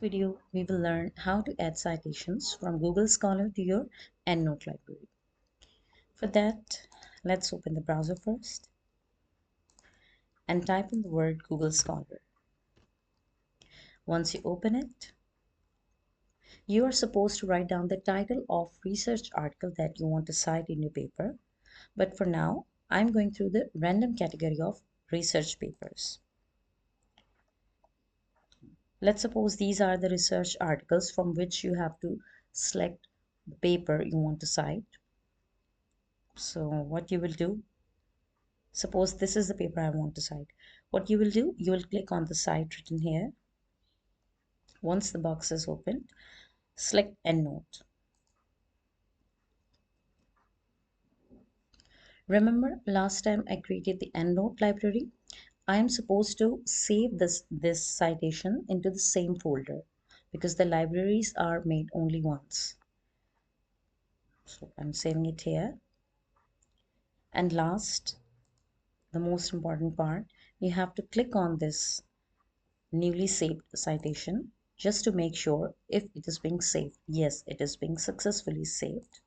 Video, we will learn how to add citations from Google Scholar to your EndNote library. For that, let's open the browser first and type in the word Google Scholar. Once you open it, you are supposed to write down the title of research article that you want to cite in your paper. But for now, I'm going through the random category of research papers. Let's suppose these are the research articles from which you have to select the paper you want to cite. So what you will do, suppose this is the paper I want to cite. What you will do, you will click on the cite written here. Once the box is opened, select EndNote. Remember last time I created the EndNote library? I am supposed to save this citation into the same folder because the libraries are made only once. So I'm saving it here. And last, the most important part, you have to click on this newly saved citation just to make sure if it is being saved. Yes, it is being successfully saved.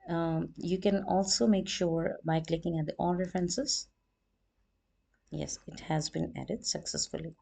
You can also make sure by clicking at the all references. Yes, it has been added successfully.